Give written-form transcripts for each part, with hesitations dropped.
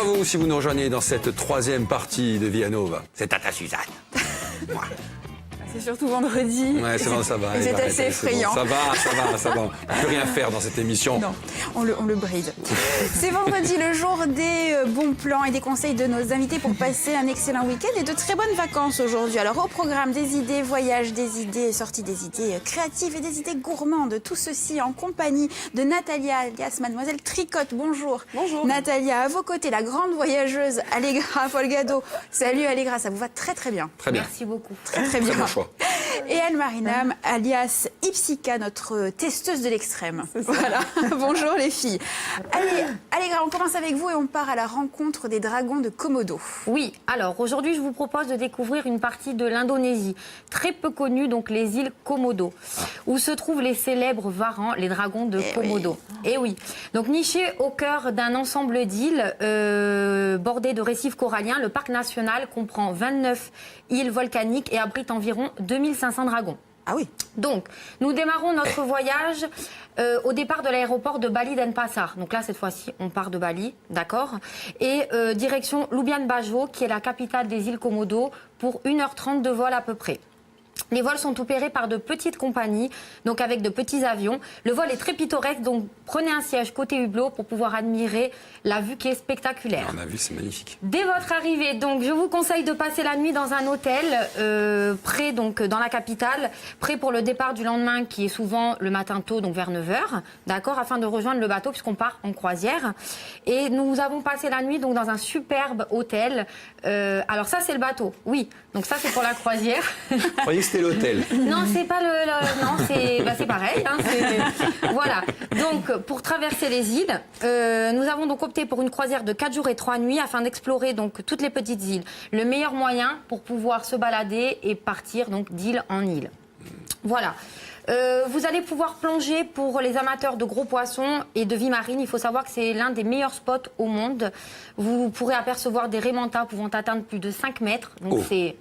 à vous si vous nous rejoignez dans cette troisième partie de Via Nova. C'est Tata Suzanne. C'est surtout vendredi. Ouais, c'est bon, ça va. C'est assez effrayant. Bon. Ça va. On ne peut plus rien faire dans cette émission. Non, on le bride. C'est vendredi, le jour des bons plans et des conseils de nos invités pour passer un excellent week-end et de très bonnes vacances aujourd'hui. Alors au programme, des idées voyages, des idées sorties, des idées créatives et des idées gourmandes. Tout ceci en compagnie de Natalia, alias Mademoiselle Tricotte. Bonjour. Bonjour. Natalia, à vos côtés, la grande voyageuse Allegra Folgado. Salut Allegra, ça vous va très très bien. Très bien. Merci beaucoup. Très bien. Très bon choix. Et Anne-Marinam, alias Ipsika, notre testeuse de l'extrême. Voilà. Bonjour les filles. Allez, Allegra, on commence avec vous et on part à la rencontre des dragons de Komodo. Oui, alors aujourd'hui je vous propose de découvrir une partie de l'Indonésie, très peu connue, donc les îles Komodo, où se trouvent les célèbres varans, les dragons de Komodo. Et oui, donc nichés au cœur d'un ensemble d'îles bordées de récifs coralliens, le parc national comprend 29 îles volcaniques et abrite environ 2500 dragons. Ah oui. Donc, nous démarrons notre voyage au départ de l'aéroport de Bali Denpasar. Donc là, cette fois-ci, on part de Bali, d'accord. Et direction Lubian Bajo, qui est la capitale des îles Komodo, pour 1h30 de vol à peu près. Les vols sont opérés par de petites compagnies, donc avec de petits avions. Le vol est très pittoresque, donc prenez un siège côté hublot pour pouvoir admirer la vue qui est spectaculaire. On a vu, c'est magnifique. Dès votre arrivée, donc, je vous conseille de passer la nuit dans un hôtel près, donc, dans la capitale, prêt pour le départ du lendemain, qui est souvent le matin tôt, donc vers 9h, d'accord, afin de rejoindre le bateau puisqu'on part en croisière. Et nous avons passé la nuit donc, dans un superbe hôtel. Alors ça, c'est le bateau, oui. Donc ça, c'est pour la croisière. Vous croyez que c'était l'hôtel? Non, c'est pas non, c'est pareil. Hein, voilà. Donc, pour traverser les îles, nous avons donc opté pour une croisière de 4 jours et 3 nuits afin d'explorer donc toutes les petites îles. Le meilleur moyen pour pouvoir se balader et partir donc d'île en île. Voilà. Vous allez pouvoir plonger pour les amateurs de gros poissons et de vie marine. Il faut savoir que c'est l'un des meilleurs spots au monde. Vous pourrez apercevoir des raimentas pouvant atteindre plus de 5 mètres. Donc c'est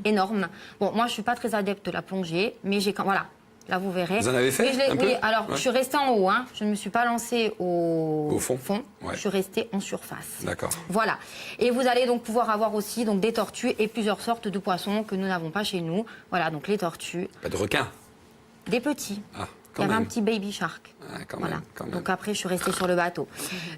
énorme. Bon, moi, je ne suis pas très adepte de la plongée, mais j'ai quand voilà. Là, vous verrez. Vous en avez fait un peu? Oui, alors, je suis restée en haut. Hein. Je ne me suis pas lancée au fond. Ouais. Je suis restée en surface. D'accord. Voilà. Et vous allez donc pouvoir avoir aussi donc, des tortues et plusieurs sortes de poissons que nous n'avons pas chez nous. Voilà, donc les tortues. Pas de requins? Des petits. Ah, il y avait un petit baby shark. Ah, quand voilà. même, quand même. Donc après, je suis restée sur le bateau.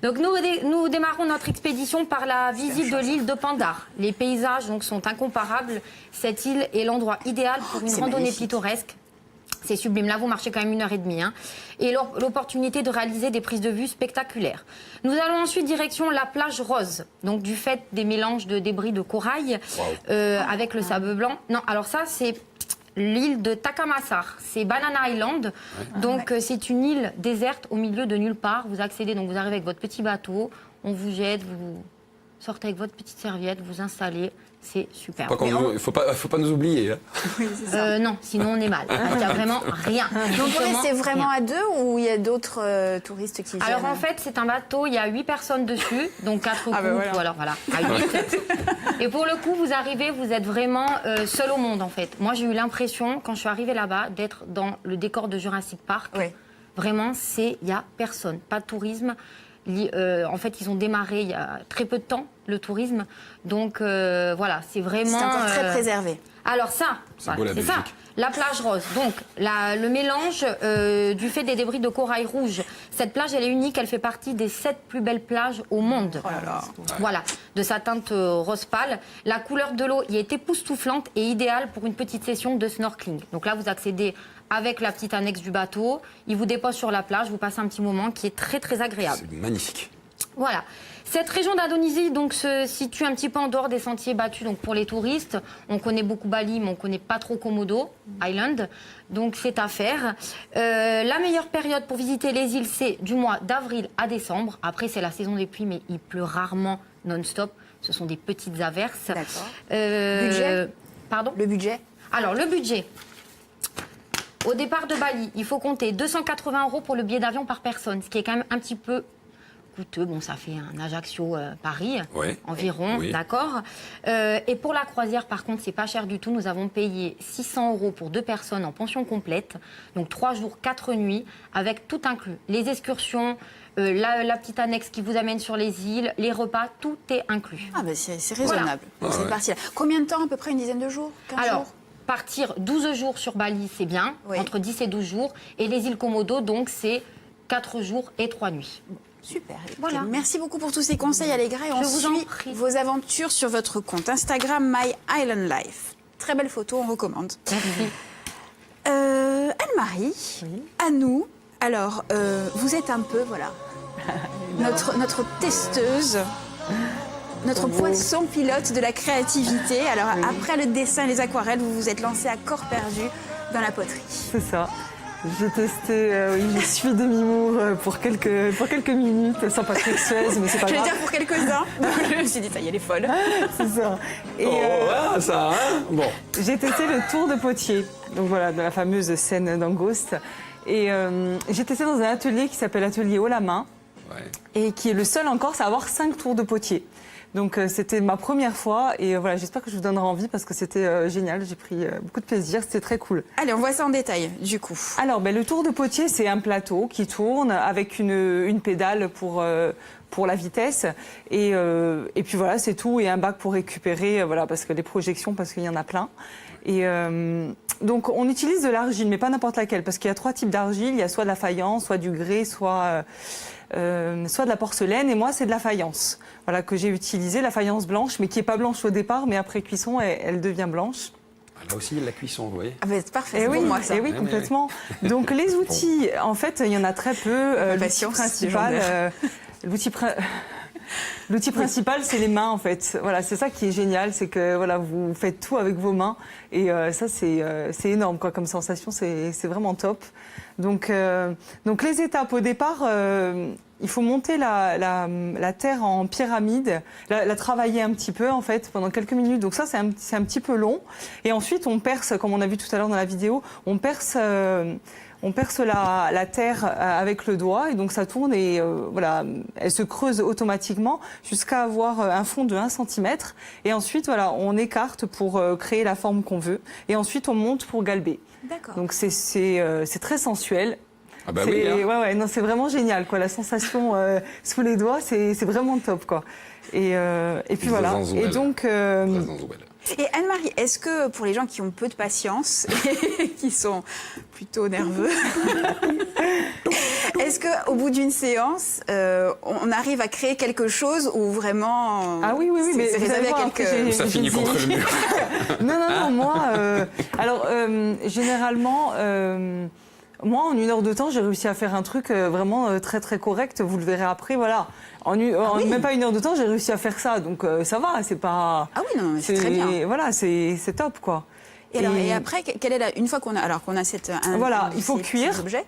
Donc nous démarrons notre expédition par la visite de l'île de Pandar. Les paysages donc, sont incomparables. Cette île est l'endroit idéal pour une randonnée magnifique. pittoresque. C'est sublime. Là, vous marchez quand même 1h30. Hein. Et l'opportunité de réaliser des prises de vue spectaculaires. Nous allons ensuite direction la plage rose. Donc, du fait des mélanges de débris de corail avec le sable blanc. Non, alors ça, c'est l'île de Takamasar. C'est Banana Island. Donc, c'est une île déserte au milieu de nulle part. Vous accédez, donc vous arrivez avec votre petit bateau. On vous jette, vous sortez avec votre petite serviette, vous installez. C'est super. Il ne faut pas nous oublier. Hein. Oui, c'est ça. Non, sinon on est mal. Il n'y a vraiment rien. Donc vous restez vraiment rien. à deux ou il y a d'autres touristes qui viennent? Alors en fait, c'est un bateau, il y a 8 personnes dessus, donc 4 couples, voilà. ou alors voilà, à 8. Et pour le coup, vous arrivez, vous êtes vraiment seul au monde en fait. Moi, j'ai eu l'impression, quand je suis arrivée là-bas, d'être dans le décor de Jurassic Park. Oui. Vraiment, il n'y a personne, pas de tourisme. En fait, ils ont démarré il y a très peu de temps, le tourisme. Donc, voilà, c'est vraiment... C'est encore très préservé. Alors ça, C'est beau, la c'est ça, Belgique. la plage rose. Donc, le mélange du fait des débris de corail rouge. Cette plage, elle est unique, elle fait partie des 7 plus belles plages au monde. Oh là là. Voilà, de sa teinte rose pâle. La couleur de l'eau y est époustouflante et idéale pour une petite session de snorkeling. Donc là, vous accédez avec la petite annexe du bateau. Il vous dépose sur la plage, vous passez un petit moment qui est très, très agréable. C'est magnifique. Voilà. Cette région d'Indonésie donc, se situe un petit peu en dehors des sentiers battus donc, pour les touristes. On connaît beaucoup Bali, mais on ne connaît pas trop Komodo Island. Donc c'est à faire. La meilleure période pour visiter les îles, c'est du mois d'avril à décembre. Après, c'est la saison des pluies, mais il pleut rarement non-stop. Ce sont des petites averses. D'accord. Budget? Pardon? Le budget? Alors, le budget. Au départ de Bali, il faut compter 280 € pour le billet d'avion par personne, ce qui est quand même un petit peu coûteux. Bon, ça fait un Ajaccio-Paris environ, d'accord. Et pour la croisière, par contre, c'est pas cher du tout. Nous avons payé 600 € pour 2 personnes en pension complète, donc 3 jours, 4 nuits, avec tout inclus. Les excursions, la petite annexe qui vous amène sur les îles, les repas, tout est inclus. Ah ben c'est raisonnable. Voilà. Cette partie-là. Combien de temps, à peu près, une dizaine de jours, 15 Alors, jours partir 12 jours sur Bali, c'est bien, Oui. entre 10 et 12 jours. Et les îles Komodo, donc, c'est 4 jours et 3 nuits. Super. Écoutez, Voilà. Merci beaucoup pour tous ces conseils, Allegra. Et on Je vous en suit prie. vos aventures sur votre compte Instagram My Island Life. Très belle photo, on recommande. Merci. Anne-Marie, à nous. Alors, vous êtes un peu, voilà, notre testeuse, notre poisson pilote de la créativité. Alors, après le dessin et les aquarelles, vous vous êtes lancé à corps perdu dans la poterie. C'est ça. J'ai testé, je suis demi-mour pour quelques minutes, sans Patrick Suez, mais c'est pas Je vais grave. dire pour quelques-uns. Donc, je me suis dit, ça y est, elle est folle. C'est ça. Et voilà, ça, hein. Bon. j'ai testé le tour de potier, donc voilà, de la fameuse scène dans Ghost. Et j'ai testé dans un atelier qui s'appelle Atelier Haut la Main, Ouais. et qui est le seul en Corse à avoir 5 tours de potier. Donc c'était ma première fois, et voilà, j'espère que je vous donnerai envie parce que c'était génial, j'ai pris beaucoup de plaisir, c'était très cool. Allez, on voit ça en détail, du coup. Alors, le tour de potier, c'est un plateau qui tourne avec une pédale pour la vitesse. Et puis voilà, c'est tout. Et un bac pour récupérer, voilà, parce que les projections, parce qu'il y en a plein. Et donc, on utilise de l'argile, mais pas n'importe laquelle, parce qu'il y a 3 types d'argile. Il y a soit de la faïence, soit du grès, soit de la porcelaine. Et moi, c'est de la faïence, voilà, que j'ai utilisée, la faïence blanche, mais qui n'est pas blanche au départ, mais après cuisson, elle devient blanche. Là aussi, il y a de la cuisson, vous voyez. Ah ben, c'est parfait, Eh c'est oui, pour moi, ça. eh oui, complètement. Donc les outils, en fait, il y en a très peu. L'outil patience, principal, l'outil principal, c'est les mains, en fait. Voilà, c'est ça qui est génial, c'est que voilà, vous faites tout avec vos mains, et ça, c'est énorme, quoi, comme sensation, c'est vraiment top. Donc les étapes au départ. Il faut monter la terre en pyramide, la travailler un petit peu en fait pendant quelques minutes. Donc ça c'est un petit peu long. Et ensuite on perce, comme on a vu tout à l'heure dans la vidéo, on perce la terre avec le doigt et donc ça tourne et voilà, elle se creuse automatiquement jusqu'à avoir un fond de 1 cm. Et ensuite voilà, on écarte pour créer la forme qu'on veut. Et ensuite on monte pour galber. D'accord. Donc c'est très sensuel. Ah bah oui, hein. Ouais, non, c'est vraiment génial, quoi. La sensation sous les doigts, c'est vraiment top, quoi. Et puis voilà. Et donc. Et Anne-Marie, est-ce que pour les gens qui ont peu de patience et qui sont plutôt nerveux, est-ce qu'au bout d'une séance, on arrive à créer quelque chose ou vraiment Ah oui, mais c'est vous allez réservé à voir, quelques... après, Ça finit contre le mur. Non, moi, alors généralement. Moi, en 1 heure de temps, j'ai réussi à faire un truc vraiment très très correct. Vous le verrez après, voilà. En même pas 1 heure de temps, j'ai réussi à faire ça. Donc ça va, c'est pas. Ah oui, non, mais c'est très bien. Voilà, c'est top, quoi. Et après, quelle est une fois qu'on a cette voilà, il faut cuire. ces objets.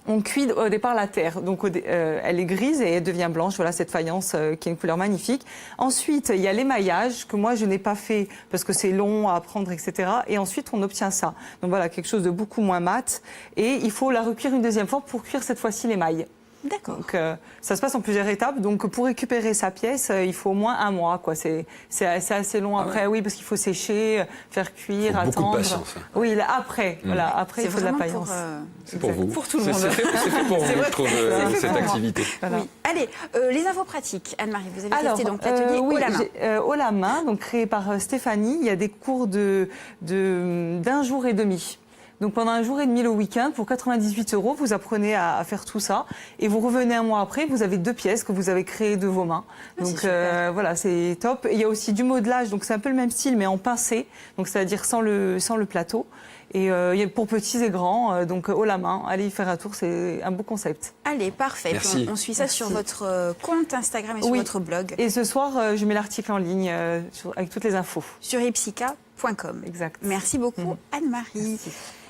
On cuit au départ la terre, donc elle est grise et elle devient blanche. Voilà cette faïence qui a une couleur magnifique. Ensuite, il y a l'émaillage que moi je n'ai pas fait parce que c'est long à apprendre, etc. Et ensuite, on obtient ça. Donc voilà, quelque chose de beaucoup moins mat. Et il faut la recuire une deuxième fois pour cuire cette fois-ci l'émail. D'accord. Donc ça se passe en plusieurs étapes. Donc pour récupérer sa pièce, il faut au moins 1 mois, quoi. C'est assez long après, oui, parce qu'il faut sécher, faire cuire, Faut attendre. beaucoup de patience, hein. Oui, là, après, voilà, après C'est il faut de la vraiment patience. C'est pour vous. Pour tout le C'est monde. fait pour vous, C'est vrai je trouve, c'est fait cette pour moi. activité. Voilà. Oui. Allez, les infos pratiques. Anne-Marie, vous avez Alors, testé donc l'atelier oui, Haut la Main. Haut la Main, donc créé par Stéphanie. Il y a des cours d'1 jour et demi. Donc pendant 1 jour et demi le week-end, pour 98 €, vous apprenez à faire tout ça. Et vous revenez 1 mois après, vous avez 2 pièces que vous avez créées de vos mains. Donc voilà, c'est top. Et il y a aussi du modelage, donc c'est un peu le même style, mais en pincé. Donc c'est-à-dire sans le plateau. Et il y a pour petits et grands, donc Haut la Main. Allez y faire un tour, c'est un beau concept. Allez, parfait. Merci. On suit ça sur votre compte Instagram et sur Oui. votre blog. Et ce soir, je mets l'article en ligne avec toutes les infos. Sur ipsica.com. Exact. Merci beaucoup, Anne-Marie.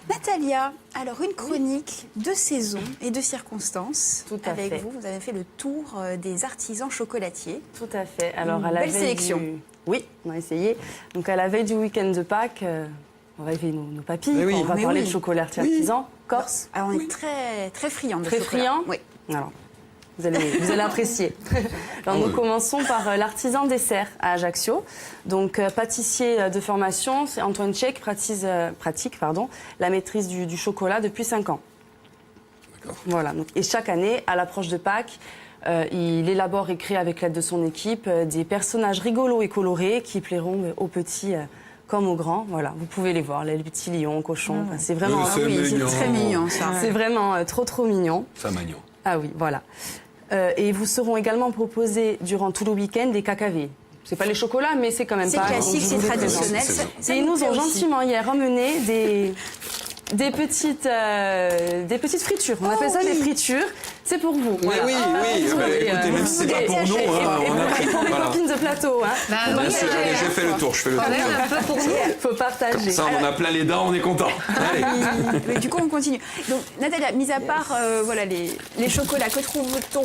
Natalia, alors une chronique de saison et de circonstances. Tout à avec fait. vous, vous avez fait le tour des artisans chocolatiers. Tout à fait. Alors, Une à la belle veille sélection. Oui, on a essayé. Donc, à la veille du week-end de Pâques, on va élever nos papilles. Mais oui. On va Mais parler oui. de chocolatier artisan, corse. Alors on est très, très friands de Très chocolat. friands. Oui. Alors, vous allez apprécier. Alors, nous commençons par l'artisan dessert à Ajaccio. Donc, pâtissier de formation, c'est Antoine Tchek, pratique la maîtrise du chocolat depuis 5 ans. D'accord. Voilà. Donc, et chaque année, à l'approche de Pâques, il élabore et crée avec l'aide de son équipe des personnages rigolos et colorés qui plairont aux petits comme aux grands. Voilà, vous pouvez les voir, les petits lions, cochons. Enfin, c'est vraiment, C'est c'est mignon. très mignon ça. c'est vraiment trop mignon. Ça mignon. Ah oui, voilà. Et vous seront également proposés durant tout le week-end des cacahuètes. C'est pas les chocolats, mais c'est quand même C'est pas. classique, c'est traditionnel. C'est ça. Ça Et ils nous plaît ont aussi. gentiment hier emmené des petites fritures. On appelle ça des fritures. C'est pour vous. Mais Voilà. oui, écoutez, même si c'est pas pour nous, Et on a pris. pour les Voilà. copines de plateau, hein. Bah, Bien oui, sûr, allez, j'ai fait le tour, je fais le tour. quand même un peu pour nous. Faut partager. Ça, on en a plein les dents, on est content. Allez. Mais du coup, on continue. Donc, Natalia, mis à part voilà, les chocolats, que trouve-t-on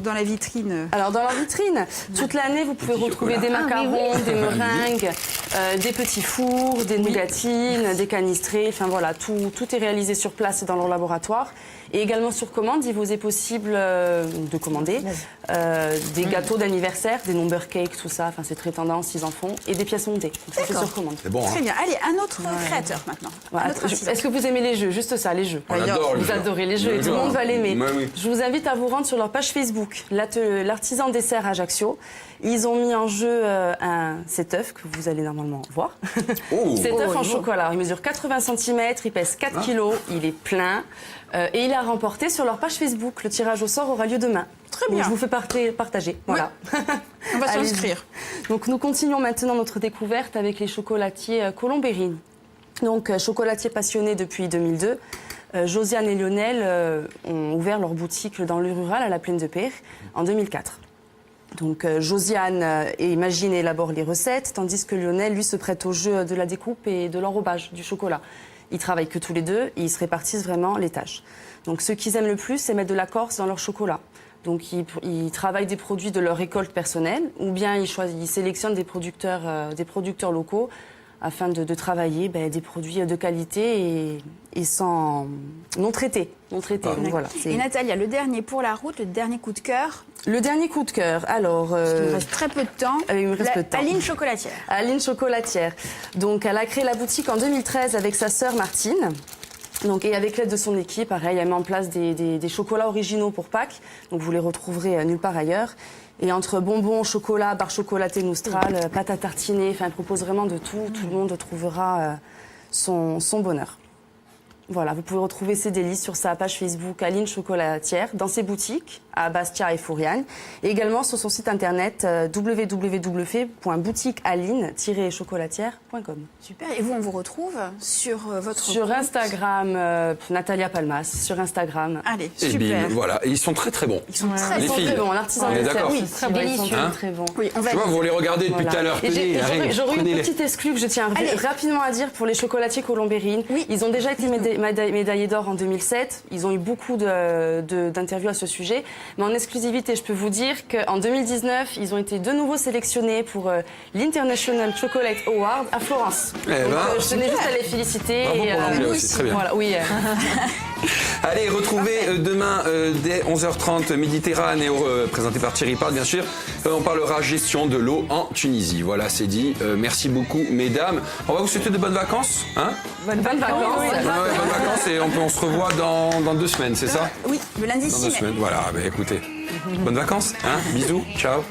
dans la vitrine? Alors dans la vitrine, toute l'année, vous pouvez retrouver des macarons, des meringues, des petits fours, des nougatines, des canistrés. Enfin voilà, tout est réalisé sur place dans leur laboratoire. Et également sur commande, il vous est possible de commander des gâteaux d'anniversaire, des number cakes, tout ça. Enfin c'est très tendance, ils en font. Et des pièces montées. Donc ça c'est sur commande. C'est bon, hein. Très bien. Allez, un autre créateur maintenant. Voilà. Un autre artisan. Est-ce que vous aimez les jeux? Juste ça, les jeux. On adore le Vous jeu. adorez les jeux et Le tout le jeu, monde va hein. l'aimer. Ouais, oui. Je vous invite à vous rendre sur leur page Facebook, l'artisan dessert Ajaccio. Ils ont mis en jeu cet œuf que vous allez normalement voir. Oh. Cet œuf en chocolat, il mesure 80 cm, il pèse 4 kg, il est plein. Et il a remporté sur leur page Facebook. Le tirage au sort aura lieu demain. Très Donc, bien. je vous fais partager. Voilà. On va Allez-y. s'inscrire. Donc nous continuons maintenant notre découverte avec les chocolatiers Colombérine. Donc chocolatiers passionnés depuis 2002, Josiane et Lionel ont ouvert leur boutique dans le rural à la Plaine de Peyre en 2004. Donc Josiane imagine et élabore les recettes, tandis que Lionel, lui, se prête au jeu de la découpe et de l'enrobage du chocolat. Ils travaillent que tous les deux et ils se répartissent vraiment les tâches. Donc ce qu'ils aiment le plus, c'est mettre de la Corse dans leur chocolat. Donc ils travaillent des produits de leur récolte personnelle ou bien ils sélectionnent des producteurs locaux afin de travailler des produits de qualité et sans non traités. Donc voilà, c'est Et Natalia, le dernier pour la route, le dernier coup de cœur. le dernier coup de cœur. Alors, Il nous reste très peu de temps. il me reste peu de temps. Aline Chocolatière. Aline Chocolatière. Donc, elle a créé la boutique en 2013 avec sa sœur Martine. Donc, et avec l'aide de son équipe, pareil, elle met en place des chocolats originaux pour Pâques. Donc, vous les retrouverez nulle part ailleurs. Et entre bonbons, chocolat, barres chocolatées Noustral, pâte à tartiner, enfin, elle propose vraiment de tout. Tout le monde trouvera son bonheur. Voilà, vous pouvez retrouver ces délices sur sa page Facebook Aline Chocolatière, dans ses boutiques à Bastia et Fouriane, et également sur son site internet www.boutiquealine-chocolatière.com. Super. Et vous, on vous retrouve sur votre Sur compte. Instagram, Natalia Palmas, sur Instagram. Allez, Et super. bim, voilà. Et ils sont très très bons. Ils sont très Les Ils sont filles. très bons, l'artisan On est dessert, d'accord. oui, Très ils sont délicieux. Hein très bons. Oui, on va Tu vois, vous les regardez depuis Voilà. tout à l'heure. Et Tenez, allez, j'aurais une prenez-les. petite exclue que je tiens Allez. rapidement à dire pour les chocolatiers Colombérine. Oui. Ils ont déjà été médaillés d'or en 2007. Ils ont eu beaucoup d'interviews à ce sujet. Mais en exclusivité, je peux vous dire qu'en 2019, ils ont été de nouveau sélectionnés pour l'International Chocolate Award à Florence. Eh Donc, ben, je tenais juste à les féliciter. Bravo pour l'anglais nous aussi, très bien. Voilà, oui. Allez, retrouvez demain dès 11h30 Méditerranée, présenté par Thierry Part, bien sûr. On parlera gestion de l'eau en Tunisie. Voilà, c'est dit. Merci beaucoup, mesdames. On va vous souhaiter de bonnes vacances. Hein Bonnes vacances. Ouais, bonnes vacances et on se revoit dans 2 semaines, c'est ça? Oui, le lundi Dans 6 2 mai. semaines. Voilà, écoutez. Bonnes vacances. Hein, bisous. Ciao.